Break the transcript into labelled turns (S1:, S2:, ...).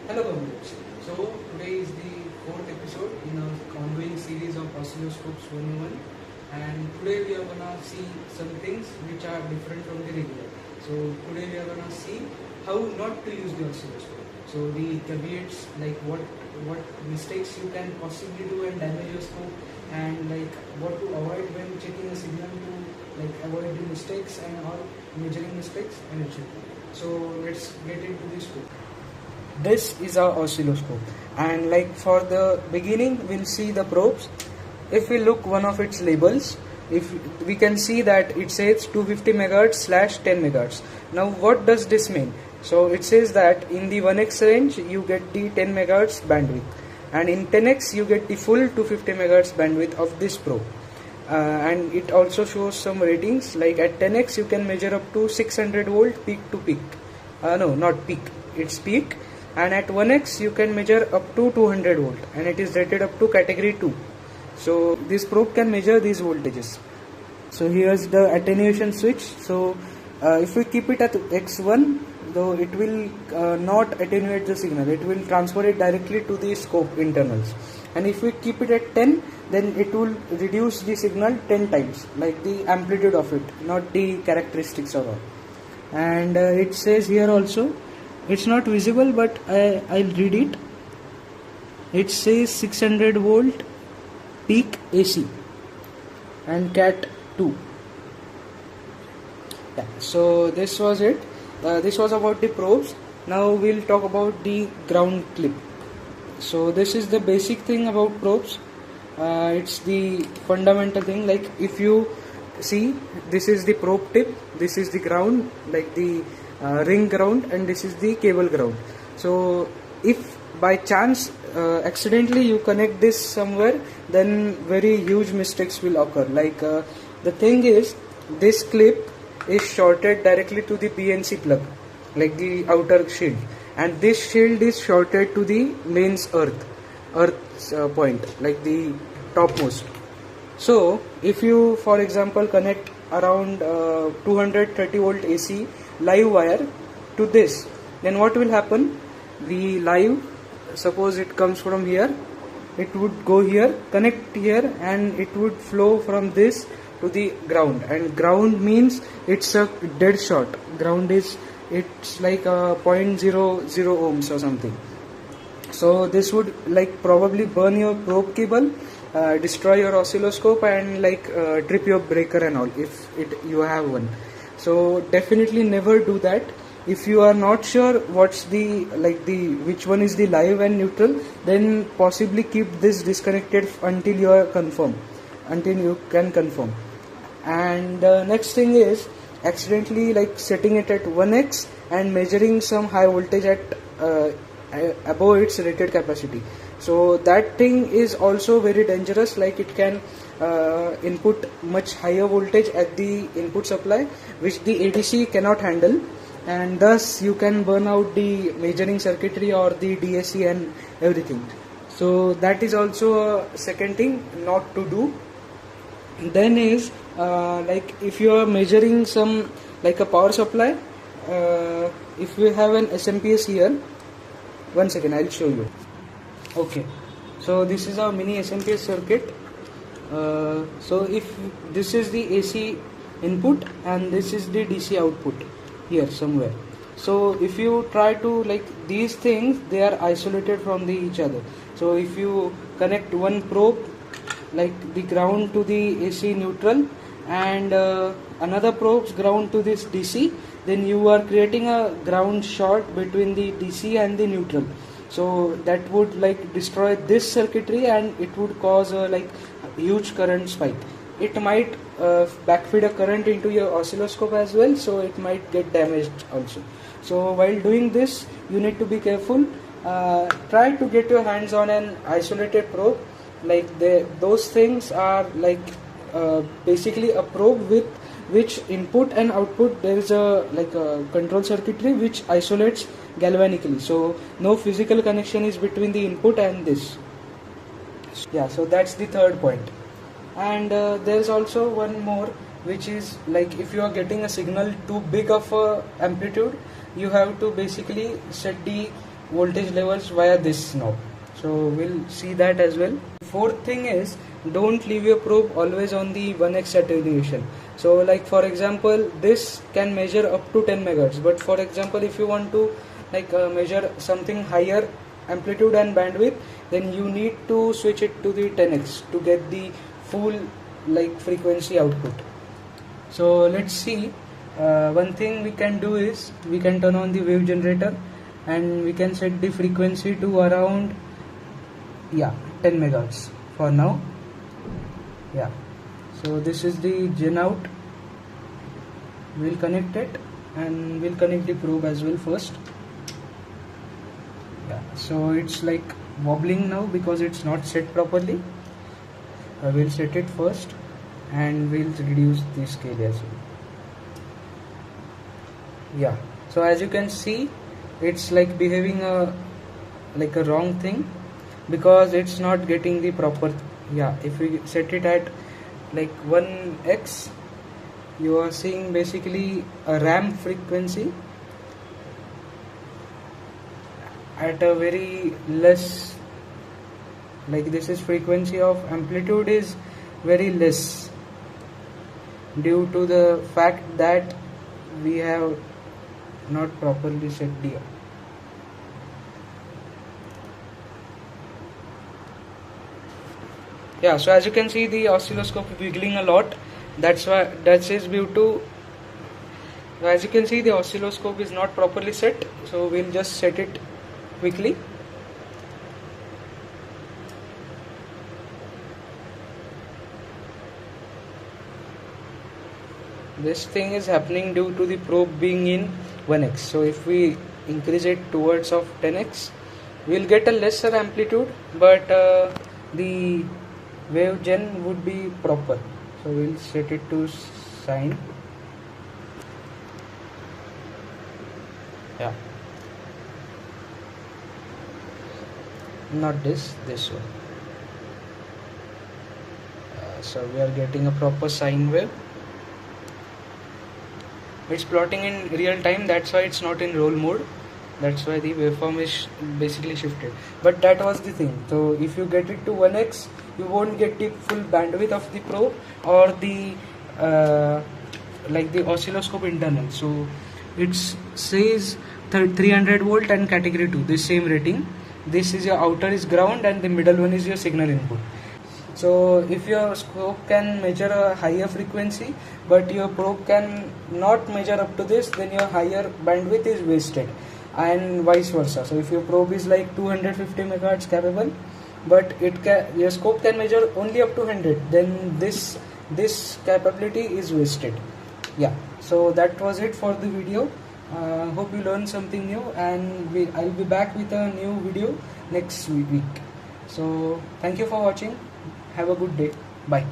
S1: Hello comrades. So today is the fourth episode in our ongoing series of Oscilloscopes 101, and today we are gonna see some things which are different from the regular. So today we are gonna see how not to use the oscilloscope. So the caveats, like what mistakes you can possibly do and damage your scope, and like what to avoid when checking a signal to like avoid the mistakes and all measuring mistakes and etc. So let's get into the scope. This is our oscilloscope, and like for the beginning we'll see the probes. If we look one of its labels, if we can see that it says 250 megahertz slash 10 megahertz. Now what does this mean? So it says that in the 1x range you get the 10 megahertz bandwidth, and in 10x you get the full 250 megahertz bandwidth of this probe. And it also shows some ratings, like at 10x you can measure up to 600 volt peak to peak. No, not peak, it's peak. And at 1x you can measure up to 200 volt, and it is rated up to category 2. So this probe can measure these voltages. So here's the attenuation switch. So if we keep it at x1, though it will not attenuate the signal, it will transfer it directly to the scope internals. And if we keep it at 10, then it will reduce the signal 10 times, like the amplitude of it, not the characteristics of it. And it says here also, it's not visible, but I'll read it. It says 600 volt peak AC and cat 2. Yeah, so this was it. This was about the probes. Now we'll talk about the ground clip. So this is the basic thing about probes. It's the fundamental thing. Like if you see, this is the probe tip, this is the ground, like the ring ground, and this is the cable ground. So if by chance accidentally you connect this somewhere, then very huge mistakes will occur. Like the thing is, this clip is shorted directly to the BNC plug, like the outer shield, and this shield is shorted to the mains earth's point, like the topmost. So if you, for example, connect around 230 volt AC live wire to this, then what will happen? The live, suppose it comes from here, it would go here, connect here, and it would flow from this to the ground. And ground means it's a dead short. Ground is, it's like a 0.00 ohms or something. So this would like probably burn your probe cable, destroy your oscilloscope, and like trip your breaker and all, if you have one. So definitely never do that. If you are not sure what's the which one is the live and neutral, then possibly keep this disconnected until you are until you can confirm. And next thing is accidentally like setting it at 1x and measuring some high voltage at above its rated capacity. So that thing is also very dangerous. Like it can input much higher voltage at the input supply, which the ADC cannot handle, and thus you can burn out the measuring circuitry or the DSC and everything. So that is also a second thing not to do. Then is like if you are measuring some like a power supply, if we have an SMPS here, one second, I'll show you. Okay, so this is our mini SMPS circuit. So if this is the AC input and this is the DC output here somewhere. So if you try to like these things, they are isolated from each other. So if you connect one probe like the ground to the AC neutral, and another probe's ground to this DC, then you are creating a ground short between the DC and the neutral. So that would like destroy this circuitry, and it would cause a like huge current spike. It might backfeed a current into your oscilloscope as well, so it might get damaged also. So while doing this, you need to be careful. Try to get your hands on an isolated probe. Like those things are like basically a probe with which input and output there is a like a control circuitry which isolates galvanically. So no physical connection is between the input and this. Yeah, so that's the third point. And there's also one more, which is like if you are getting a signal too big of a amplitude, you have to basically set the voltage levels via this knob. So we'll see that as well. Fourth thing is, don't leave your probe always on the 1x attenuation. So like for example, this can measure up to 10 megahertz, but for example if you want to measure something higher amplitude and bandwidth, then you need to switch it to the 10x to get the full frequency output. So let's see. One thing we can do is we can turn on the wave generator and we can set the frequency to around 10 megahertz for now. So this is the gen out. We'll connect it and we'll connect the probe as well first. So it's like wobbling now because it's not set properly. We'll set it first and we'll reduce the scale as well. So as you can see, it's like behaving a wrong thing because it's not getting the proper. If we set it at 1x, you are seeing basically a ramp frequency at a very less, this is frequency of amplitude is very less due to the fact that we have not properly set the so as you can see, the oscilloscope is wiggling a lot. That's is due to, as you can see, the oscilloscope is not properly set. So we'll just set it quickly. This thing is happening due to the probe being in 1x. So if we increase it towards of 10x, we'll get a lesser amplitude, but the wave gen would be proper. So we'll set it to sine. Not this one. So we are getting a proper sine wave. It's plotting in real time, that's why it's not in roll mode. That's why the waveform is basically shifted. But that was the thing. So if you get it to 1x, you won't get the full bandwidth of the probe or the the oscilloscope internal. So it says 300 volt and category 2, this same rating. This is your outer is ground and the middle one is your signal input. So if your scope can measure a higher frequency but your probe can not measure up to this, then your higher bandwidth is wasted, and vice versa. So if your probe is 250 megahertz capable but your scope can measure only up to 100, then this capability is wasted. So that was it for the video. Hope you learned something new, and I'll be back with a new video next week. So thank you for watching. Have a good day. Bye.